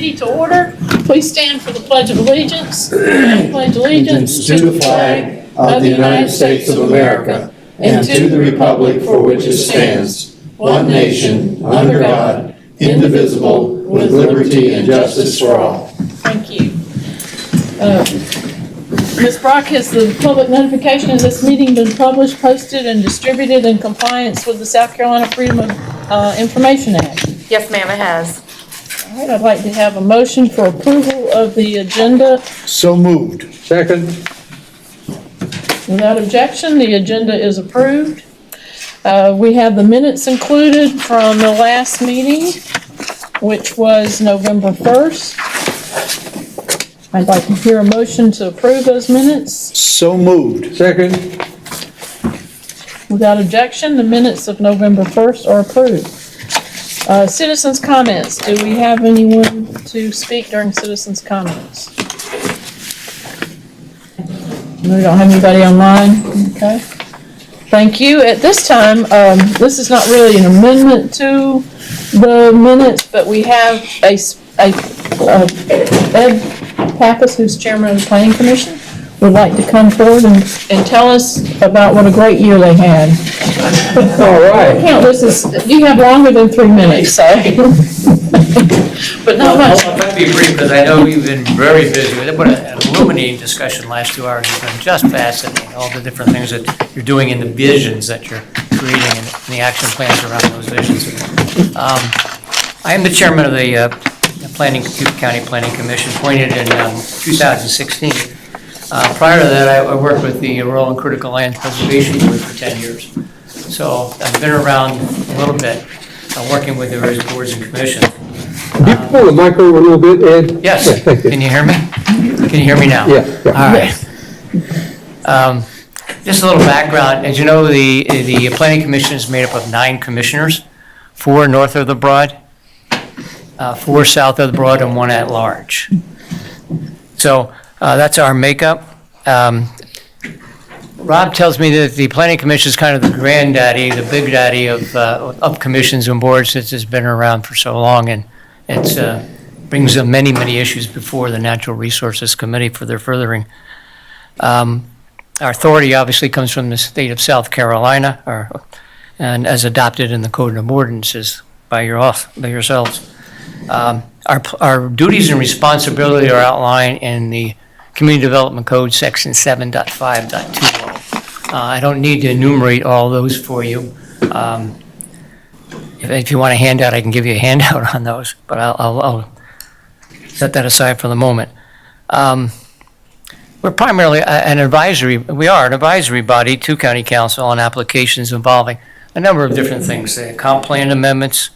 meeting to order. Please stand for the Pledge of Allegiance. I pledge allegiance to the flag of the United States of America and to the republic for which it stands, one nation, under God, indivisible, with liberty and justice for all. Thank you. Ms. Brock, has the public notification of this meeting been published, posted, and distributed in compliance with the South Carolina Freedom of Information Act? Yes, ma'am, it has. All right, I'd like to have a motion for approval of the agenda. So moved. Second. Without objection, the agenda is approved. We have the minutes included from the last meeting, which was November 1st. I'd like to hear a motion to approve those minutes. So moved. Second. Without objection, the minutes of November 1st are approved. Citizens' comments. Do we have anyone to speak during citizens' comments? We don't have anybody online? Okay. Thank you. At this time, this is not really an amendment to the minutes, but we have Ed Pappas, who's chairman of the Planning Commission, would like to come forward and tell us about what a great year they had. All right. Count this as, you have longer than 3 minutes, so. But not much. I'll be brief because I know you've been very busy with it. What an illuminating discussion last 2 hours has been just fascinating. All the different things that you're doing in the visions that you're creating and the action plans around those visions. I am the chairman of the County Planning Commission, appointed in 2016. Prior to that, I worked with the Rural and Critical Land Preservation Board for 10 years. So I've been around a little bit, working with the various boards and commissions. Can you pull the mic over a little bit, Ed? Yes. Yeah, thank you. Can you hear me? Can you hear me now? Yeah. All right. Just a little background. As you know, the Planning Commission is made up of 9 commissioners, 4 north of the Broad, 4 south of the Broad, and 1 at large. So that's our makeup. Rob tells me that the Planning Commission is kind of the granddaddy, the big daddy of commissions and boards since it's been around for so long, and it brings them many, many issues before the Natural Resources Committee for their furthering. Our authority obviously comes from the state of South Carolina, and as adopted in the Code of Ordinances by yourselves. Our duties and responsibility are outlined in the Community Development Code, Section 7.5.20. I don't need to enumerate all those for you. If you want a handout, I can give you a handout on those, but I'll set that aside for the moment. We're primarily an advisory body to County Council on applications involving a number of different things, comp plan amendments,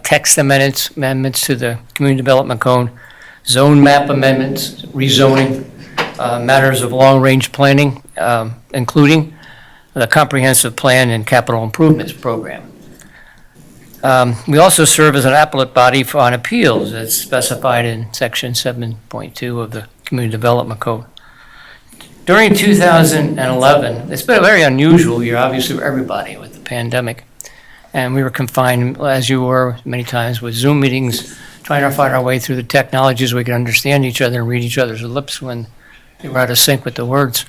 text amendments to the Community Development Code, zone map amendments, rezoning, matters of long-range planning, including the Comprehensive Plan and Capital Improvements Program. We also serve as an appellate body on appeals as specified in Section 7.2 of the Community Development Code. During 2011, it's been a very unusual year, obviously, for everybody with the pandemic. And we were confined, as you were, many times with Zoom meetings, trying to find our way through the technologies so we could understand each other and read each other's lips when they were out of sync with the words.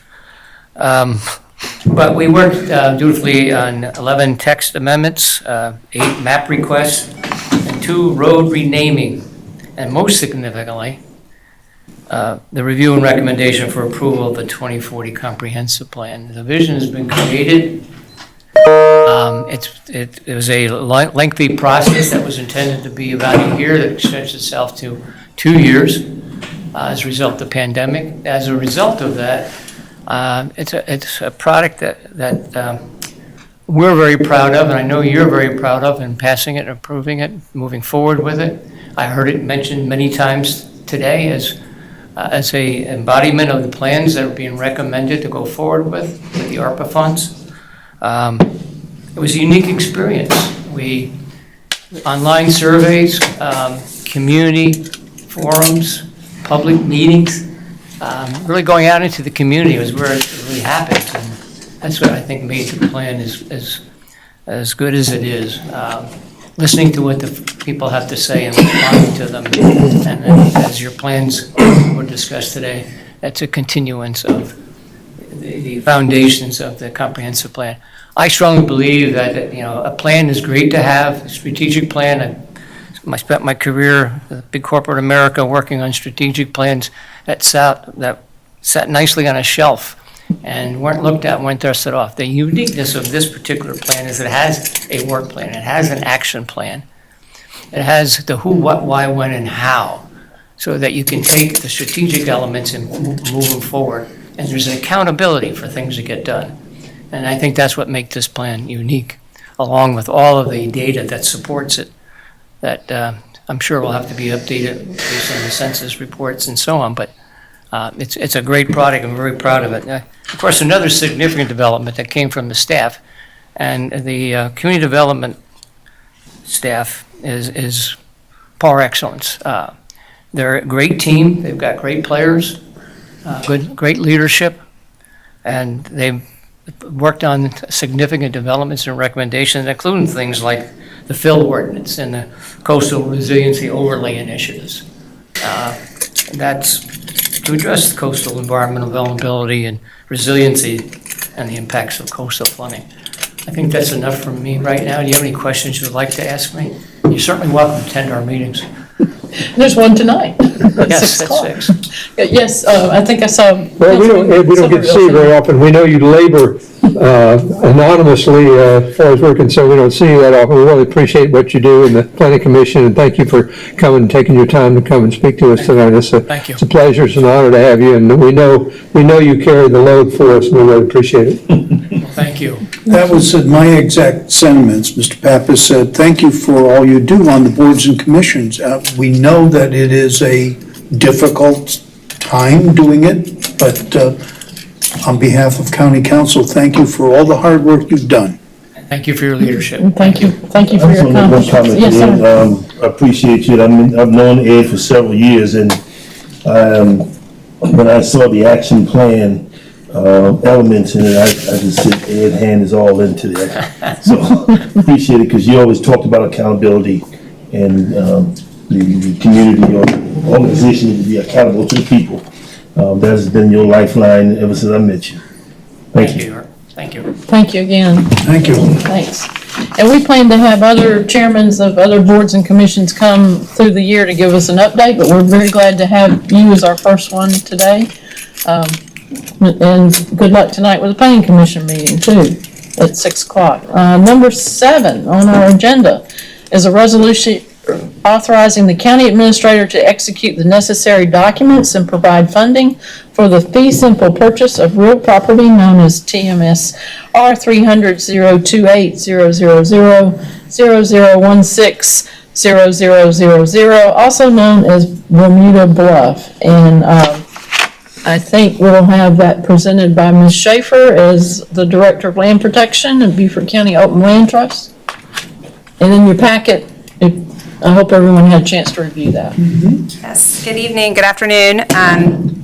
But we worked dutifully on 11 text amendments, 8 map requests, and 2 road renaming, and most significantly, the review and recommendation for approval of the 2040 Comprehensive Plan. The vision has been created. It was a lengthy process that was intended to be about a year that stretched itself to 2 years as a result of the pandemic. As a result of that, it's a product that we're very proud of, and I know you're very proud of in passing it, approving it, moving forward with it. I heard it mentioned many times today as a embodiment of the plans that are being recommended to go forward with the ARPA funds. It was a unique experience. Online surveys, community forums, public meetings, really going out into the community was where it really happened. And that's what I think made the plan as good as it is. listening to what the people have to say and responding to them. And as your plans were discussed today, that's a continuance of the foundations of the comprehensive plan. I strongly believe that, a plan is great to have, a strategic plan. I spent my career in big corporate America working on strategic plans that sat nicely on a shelf and weren't looked at, weren't dusted off. The uniqueness of this particular plan is it has a work plan, it has an action plan. It has the who, what, why, when, and how, so that you can take the strategic elements and move them forward. And there's an accountability for things that get done. And I think that's what makes this plan unique, along with all of the data that supports it, that I'm sure will have to be updated based on the census reports and so on. But it's a great product. I'm very proud of it. Of course, another significant development that came from the staff, and the community development staff is par excellence. They're a great team. They've got great players, great leadership, and they've worked on significant developments and recommendations, including things like the fill ordinance and the coastal resiliency overlay initiatives. That's to address coastal environmental vulnerability and resiliency and the impacts of coastal flooding. I think that's enough from me right now. Do you have any questions you'd like to ask me? You're certainly welcome to attend our meetings. There's one tonight. Yes, at 6. Yes, I think I saw. Well, we don't get to see you very often. We know you labor anonymously as far as we're concerned. We don't see you that often. We really appreciate what you do in the Planning Commission, and thank you for coming and taking your time to come and speak to us tonight. Thank you. It's a pleasure. It's an honor to have you, and we know you carry the load for us, and we really appreciate it. Thank you. That was my exact sentiments. Mr. Pappas said, thank you for all you do on the boards and commissions. We know that it is a difficult time doing it, but on behalf of County Council, thank you for all the hard work you've done. Thank you for your leadership. Thank you for I your just want to make one comment. accomplishments. Yes, sir. I appreciate you. I've known Ed for several years, and when I saw the action plan elements in it, I just said Ed hand is all into that. So appreciate it, because you always talked about accountability and the community or the organization to be accountable to the people. That has been your lifeline ever since I met you. Thank you. Thank you. Thank you again. Thank you. Thanks. And we plan to have other chairmen of other boards and commissions come through the year to give us an update, but we're very glad to have you as our first one today. And good luck tonight with the Planning Commission meeting too, at 6 o'clock. Number 7 on our agenda is a resolution authorizing the county administrator to execute the necessary documents and provide funding for the fee simple purchase of real property known as TMS R300-028-000016-0000, also known as Bermuda Bluff. And I think we'll have that presented by Ms. Schaefer as the Director of Land Protection and Beaufort County Open Land Trust. And in your packet, I hope everyone had a chance to review that. Yes, good evening, good afternoon.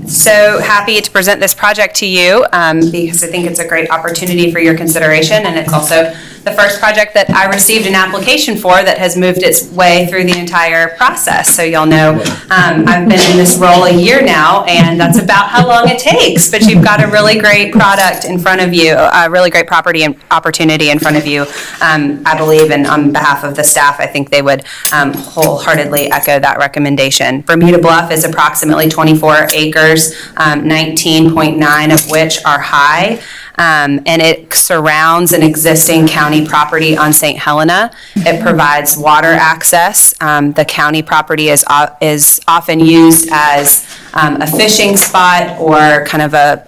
So happy to present this project to you because I think it's a great opportunity for your consideration, and it's also the first project that I received an application for that has moved its way through the entire process. So y'all know I've been in this role a year now, and that's about how long it takes, but you've got a really great product in front of you, a really great property and opportunity in front of you, I believe, and on behalf of the staff, I think they would wholeheartedly echo that recommendation. Bermuda Bluff is approximately 24 acres, 19.9 of which are high. And it surrounds an existing county property on St. Helena. It provides water access. The county property is often used as a fishing spot or kind of a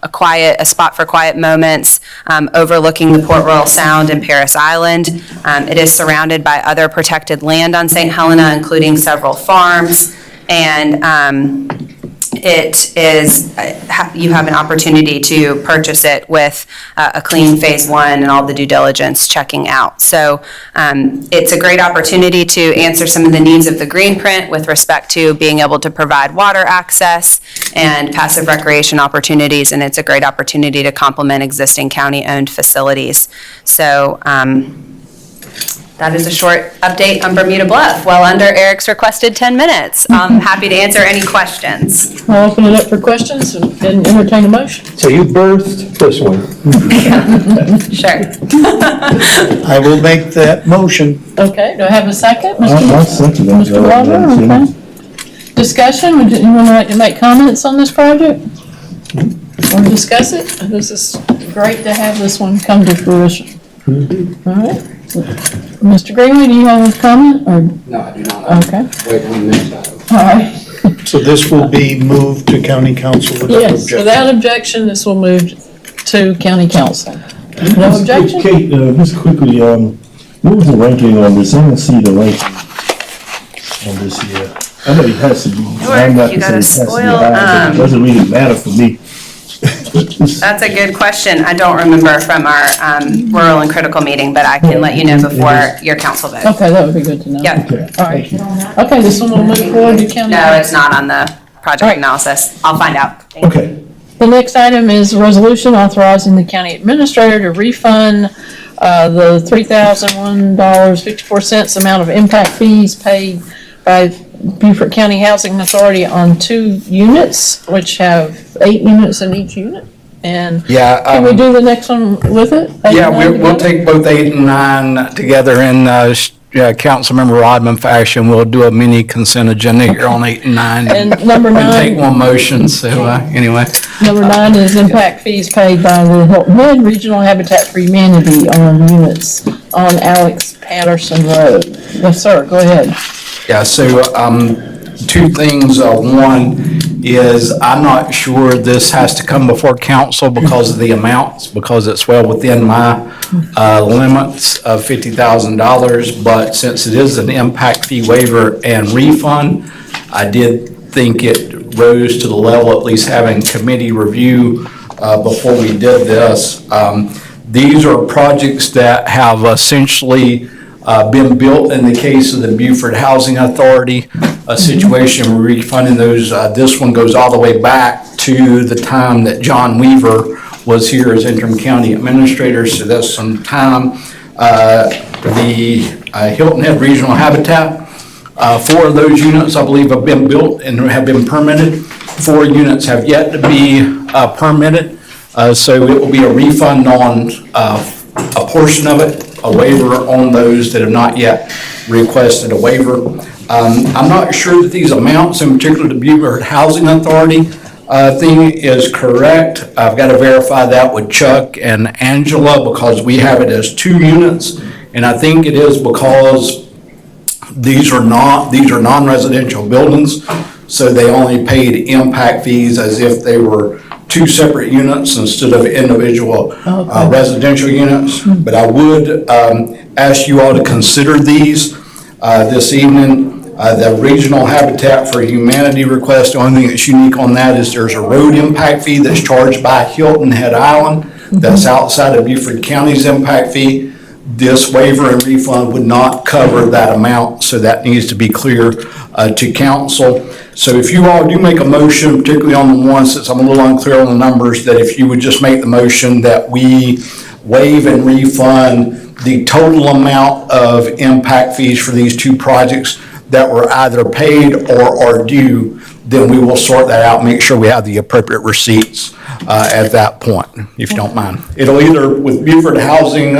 spot for quiet moments overlooking the Port Royal Sound and Paris Island. It is surrounded by other protected land on St. Helena, including several farms, and it is, you have an opportunity to purchase it with a clean phase 1 and all the due diligence checking out. So it's a great opportunity to answer some of the needs of the green print with respect to being able to provide water access and passive recreation opportunities, and it's a great opportunity to complement existing county-owned facilities. So that is a short update on Bermuda Bluff, well under Eric's requested 10 minutes. I'm happy to answer any questions. I'll open it up for questions and entertain a motion. So you birthed this one. Sure. I will make that motion. Okay, do I have a second? I'll second that. Mr. Glover, okay. Discussion, would anyone like to make comments on this project? Or discuss it? This is great to have this one come to fruition. All right. Mr. Greenway, do you have a comment, or? No, I do not. Okay, Wait 1 minute. all right. So this will be moved to county council without Yes, objection? without objection, this will move to county council. No objection? Kate, just quickly, what was the ranking on this? I don't see the ranking on this here. I know it has to be. I'm not you gonna say gotta it has to be high, but it doesn't really matter for me. That's a good question. I don't remember from our rural and critical meeting, but I can let you know before your council vote. Okay, that would be good to know. Yep. All right. Okay, this one will move forward to county. No, it's not on the project analysis. I'll find out. Thank you. Okay. The next item is a resolution authorizing the county administrator to refund the $3,001.54 amount of impact fees paid by Beaufort County Housing Authority on 2 units, which have 8 units in each unit. And Yeah, can we do the next one with it? yeah, we'll take both 8 and 9 together in Councilmember Rodman fashion. We'll do a mini consent agenda here on 8 and 9. And number 9. And take one motion, so anyway. Number 9 is impact fees paid by the Hilton Head Regional Habitat for Humanity on units on Alex Patterson Road. Yes, sir, go ahead. Yeah, so 2 things. One is I'm not sure this has to come before council because of the amounts, because it's well within my limits of $50,000. But since it is an impact fee waiver and refund, I did think it rose to the level, at least having committee review before we did this. These are projects that have essentially been built in the case of the Beaufort Housing Authority, a situation we're refunding those. This one goes all the way back to the time that John Weaver was here as interim county administrator, so that's some time. The Hilton Head Regional Habitat, 4 of those units, I believe, have been built and have been permitted. 4 units have yet to be permitted, so it will be a refund on a portion of it, a waiver on those that have not yet requested a waiver. I'm not sure that these amounts, in particular the Beaufort Housing Authority thing, is correct. I've got to verify that with Chuck and Angela because we have it as 2 units, and I think it is because these are non-residential buildings, so they only paid impact fees as if they were 2 separate units instead of individual residential units. But I would ask you all to consider these this evening. The Regional Habitat for Humanity request, the only thing that's unique on that is there's a road impact fee that's charged by Hilton Head Island that's outside of Beaufort County's impact fee. This waiver and refund would not cover that amount, so that needs to be clear to council. So if you all do make a motion, particularly on the one, since I'm a little unclear on the numbers, that if you would just make the motion that we waive and refund the total amount of impact fees for these 2 projects that were either paid or are due, then we will sort that out, make sure we have the appropriate receipts at that point, if you don't mind. It'll either, with Beaufort Housing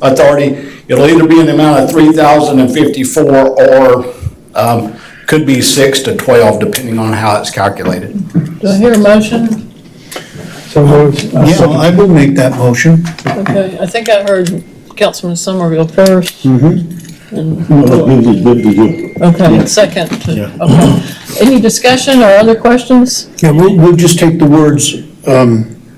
Authority, it'll either be in the amount of $3,054 or could be 6 to 12, depending on how it's calculated. Do I hear a motion? So moved. Yeah, I will make that motion. Okay, I think I heard Councilman Somerville first. Okay, second. Okay. Any discussion or other questions? Yeah, we'll just take the words,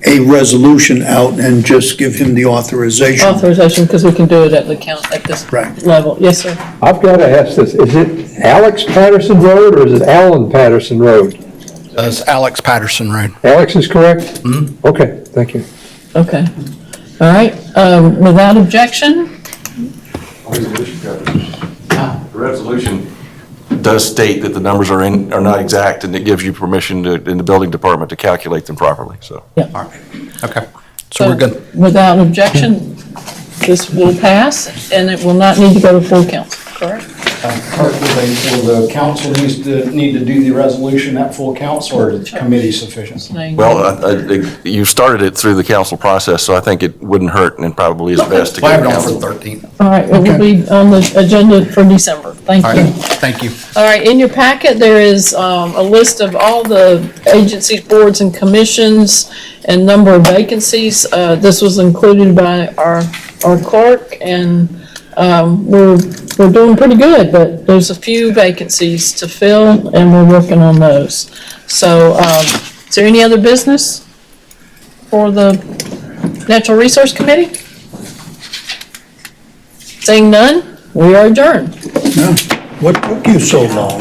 a resolution out and just give him the authorization. Authorization, because we can do it at the count, at this Right. level. Yes, sir. I've got to ask this, is it Alex Patterson Road or is it Allen Patterson Road? It's Alex Patterson Road. Alex is correct? Okay, thank you. Okay. All right, without objection? The resolution does state that the numbers are not exact, and it gives you permission in the building department to calculate them properly, so. Yeah. Okay, so we're good. Without objection, this will pass, and it will not need to go to full council, correct? Will the council need to do the resolution at full council, or is the committee sufficient? Well, you started it through the council process, so I think it wouldn't hurt and probably is best to go We'll have to it on for council. the 13th. All right, it will be on the agenda for December. Thank All you. right, thank you. All right, in your packet, there is a list of all the agencies, boards, and commissions and number of vacancies. This was included by our clerk, and we're doing pretty good, but there's a few vacancies to fill, and we're working on those. So, is there any other business for the Natural Resource Committee? Seeing none, we are adjourned. What took you so long?